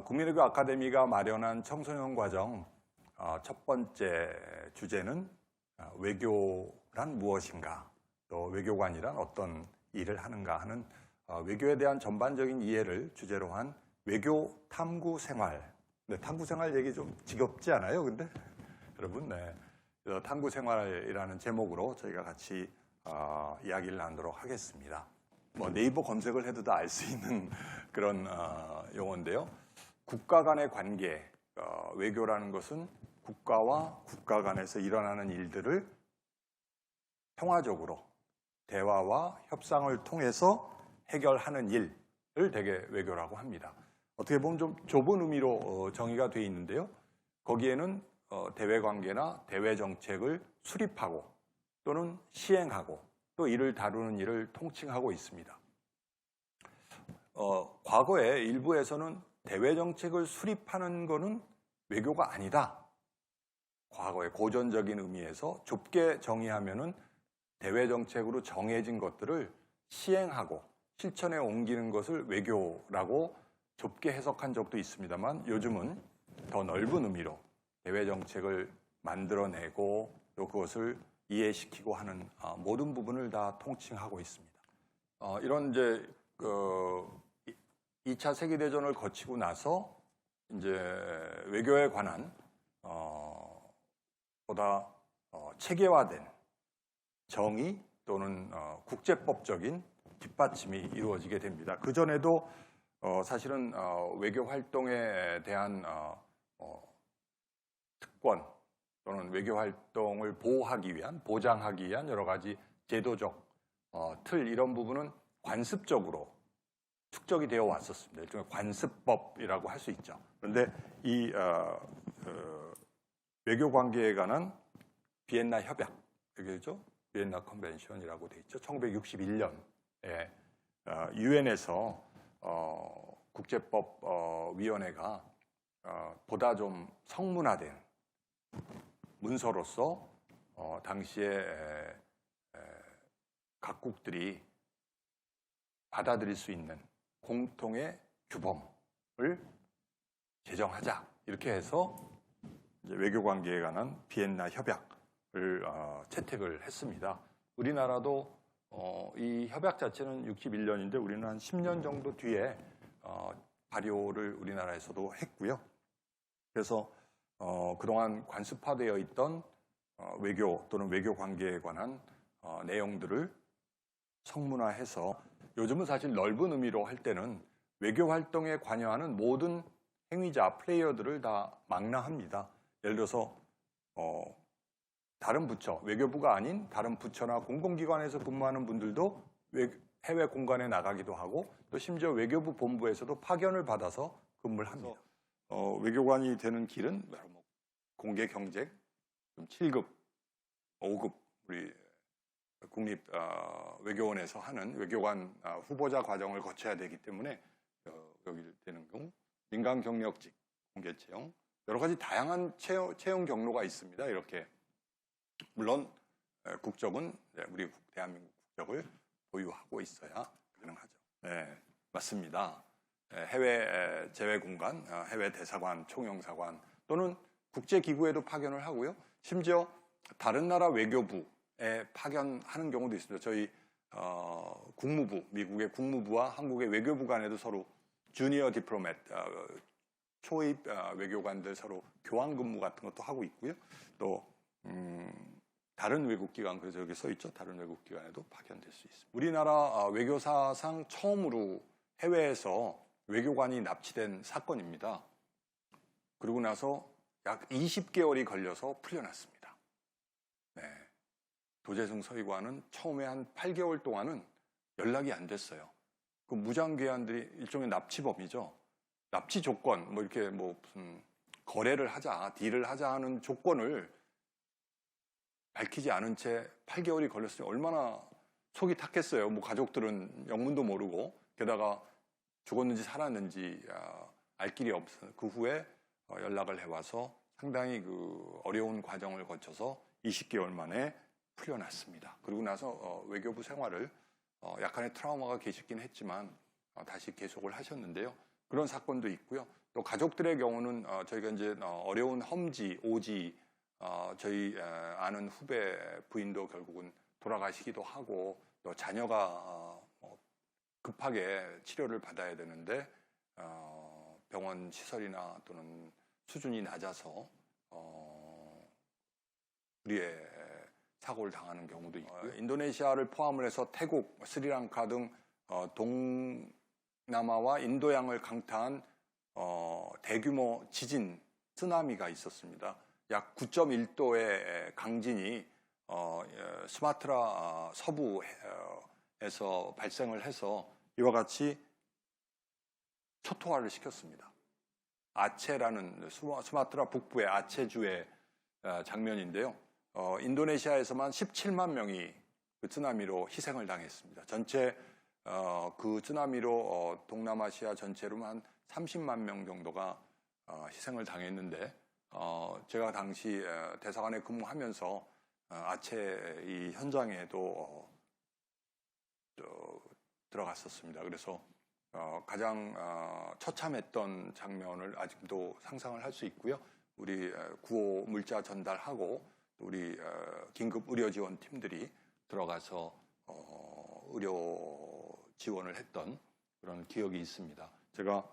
국민외교 아카데미가 마련한 청소년 과정 첫 번째 주제는 외교란 무엇인가, 또 외교관이란 어떤 일을 하는가 하는 외교에 대한 전반적인 이해를 주제로 한 외교 탐구 생활. 네, 탐구 생활 얘기 좀 지겹지 않아요? 근데 여러분, 네, 탐구 생활이라는 제목으로 저희가 같이 이야기를 나누도록 하겠습니다. 뭐 네이버 검색을 해도 다 알 수 있는 그런 용어인데요. 국가 간의 관계, 외교라는 것은 국가와 국가 간에서 일어나는 일들을 평화적으로 대화와 협상을 통해서 해결하는 일을 대개 외교라고 합니다. 어떻게 보면 좀 좁은 의미로 정의가 되어 있는데요. 거기에는 대외관계나 대외정책을 수립하고 또는 시행하고 또 이를 다루는 일을 통칭하고 있습니다. 과거에 일부에서는 대외정책을 수립하는 것은 외교가 아니다. 과거의 고전적인 의미에서 좁게 정의하면은 대외정책으로 정해진 것들을 시행하고 실천에 옮기는 것을 외교라고 좁게 해석한 적도 있습니다만 요즘은 더 넓은 의미로 대외정책을 만들어내고 또 그것을 이해시키고 하는 모든 부분을 다 통칭하고 있습니다. 이런 이제 2차 세계대전을 거치고 나서 이제 외교에 관한 보다 체계화된 정의 또는 국제법적인 뒷받침이 이루어지게 됩니다. 그 전에도 사실은 외교 활동에 대한 특권 또는 외교 활동을 보호하기 위한, 보장하기 위한 여러 가지 제도적 틀 이런 부분은 관습적으로 축적이 되어 왔었습니다. 일종의 관습법이라고 할 수 있죠. 그런데 이 외교 관계에 관한 비엔나 협약, 그게죠? 비엔나 컨벤션이라고 되어 있죠. 1961년에 유엔에서 국제법위원회가 보다 좀 성문화된 문서로서 당시에 각국들이 받아들일 수 있는 공통의 규범을 제정하자. 이렇게 해서 이제 외교 관계에 관한 비엔나 협약을 채택을 했습니다. 우리나라도 이 협약 자체는 61년인데 우리는 한 10년 정도 뒤에 발효를 우리나라에서도 했고요. 그래서 그동안 관습화되어 있던 외교 또는 외교 관계에 관한 내용들을 성문화해서 요즘은 사실 넓은 의미로 할 때는 외교 활동에 관여하는 모든 행위자, 플레이어들을 다 망라합니다. 예를 들어서 다른 부처, 외교부가 아닌 다른 부처나 공공기관에서 근무하는 분들도 해외 공간에 나가기도 하고 또 심지어 외교부 본부에서도 파견을 받아서 근무를 합니다. 외교관이 되는 길은 공개 경쟁, 7급, 5급 우리 국립 외교원에서 하는 외교관 후보자 과정을 거쳐야 되기 때문에 여기 되는 경우 민간 경력직, 공개 채용, 여러 가지 다양한 채용 경로가 있습니다. 이렇게 물론 국적은 우리 대한민국 국적을 보유하고 있어야 가능하죠. 네, 맞습니다. 해외 재외공관, 해외 대사관, 총영사관 또는 국제기구에도 파견을 하고요. 심지어 다른 나라 외교부에 파견하는 경우도 있습니다. 저희 국무부, 미국의 국무부와 한국의 외교부 간에도 서로 주니어 디플로맷, 초입 외교관들 서로 교환 근무 같은 것도 하고 있고요. 또 다른 외국기관, 그래서 여기 써 있죠. 다른 외국기관에도 파견될 수 있습니다. 우리나라 외교사상 처음으로 해외에서 외교관이 납치된 사건입니다. 그러고 나서 약 20개월이 걸려서 풀려났습니다. 네. 도재승 서기관은 처음에 한 8개월 동안은 연락이 안 됐어요. 그 무장괴한들이 일종의 납치범이죠. 납치 조건, 뭐 이렇게 무슨 거래를 하자, 딜을 하자 하는 조건을 밝히지 않은 채 8개월이 걸렸으니 얼마나 속이 탔겠어요. 뭐 가족들은 영문도 모르고 게다가 죽었는지 살았는지 알 길이 없어. 그 후에 연락을 해와서 상당히 그 어려운 과정을 거쳐서 20개월 만에 풀려났습니다. 그리고 나서 외교부 생활을 약간의 트라우마가 계시긴 했지만 다시 계속을 하셨는데요. 그런 사건도 있고요. 또 가족들의 경우는 저희가 이제 어려운 험지, 오지, 저희 아는 후배 부인도 결국은 돌아가시기도 하고 또 자녀가 급하게 치료를 받아야 되는데 병원 시설이나 또는 수준이 낮아서 불의의 사고를 당하는 경우도 있고요. 인도네시아를 포함을 해서 태국, 스리랑카 등 동남아와 인도양을 강타한 대규모 지진, 쓰나미가 있었습니다. 약 9.1도의 강진이 스마트라 서부에서 발생을 해서 이와 같이 초토화를 시켰습니다. 아체라는 스마트라 북부의 아체주의 장면인데요. 인도네시아에서만 17만 명이 그 쓰나미로 희생을 당했습니다. 전체 그 쓰나미로 동남아시아 전체로 한 30만 명 정도가 희생을 당했는데 제가 당시 대사관에 근무하면서 아체 이 현장에도 들어갔었습니다. 그래서 가장 처참했던 장면을 아직도 상상을 할 수 있고요. 우리 구호 물자 전달하고 우리 긴급 의료 지원 팀들이 들어가서 의료 지원을 했던 그런 기억이 있습니다. 제가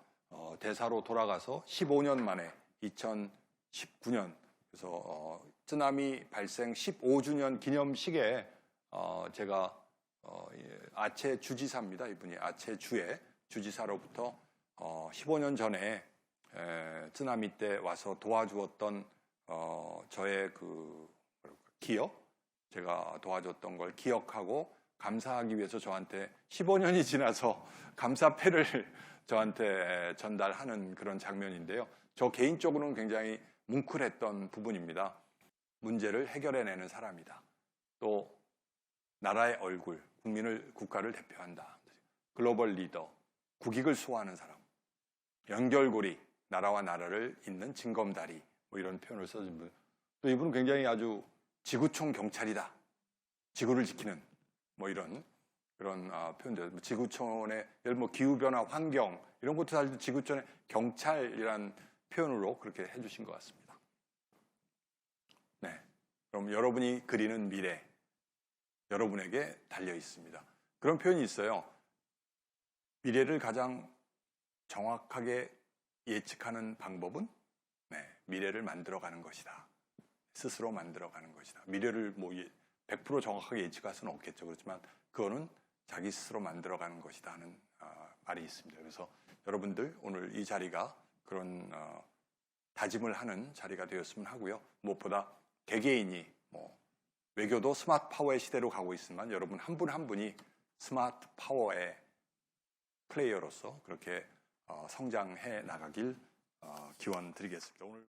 대사로 돌아가서 15년 만에 2019년 그래서 쓰나미 발생 15주년 기념식에 제가 아체 주지사입니다. 이분이 아체주의 주지사로부터 15년 전에 쓰나미 때 와서 도와주었던 저의 그 기억, 제가 도와줬던 걸 기억하고 감사하기 위해서 저한테 15년이 지나서 감사패를 저한테 전달하는 그런 장면인데요. 저 개인적으로는 굉장히 뭉클했던 부분입니다. 문제를 해결해내는 사람이다. 또 나라의 얼굴, 국가를 대표한다. 글로벌 리더, 국익을 수호하는 사람. 연결고리, 나라와 나라를 잇는 징검다리. 뭐 이런 표현을 써준 분. 또 이분은 굉장히 아주 지구촌 경찰이다. 지구를 지키는 뭐 이런 그런 표현들. 지구촌의 예를 뭐 기후변화, 환경 이런 것도 사실 지구촌의 경찰이란 표현으로 그렇게 해주신 것 같습니다. 네, 그럼 여러분이 그리는 미래 여러분에게 달려 있습니다. 그런 표현이 있어요. 미래를 가장 정확하게 예측하는 방법은 미래를 만들어가는 것이다. 스스로 만들어가는 것이다. 미래를 뭐 100% 정확하게 예측할 수는 없겠죠. 그렇지만 그거는 자기 스스로 만들어가는 것이다 하는 말이 있습니다. 그래서 여러분들 오늘 이 자리가 그런 다짐을 하는 자리가 되었으면 하고요. 무엇보다 개개인이 뭐 외교도 스마트 파워의 시대로 가고 있지만 여러분 한 분 한 분이 스마트 파워의 플레이어로서 그렇게 성장해 나가길 기원 드리겠습니다. 오늘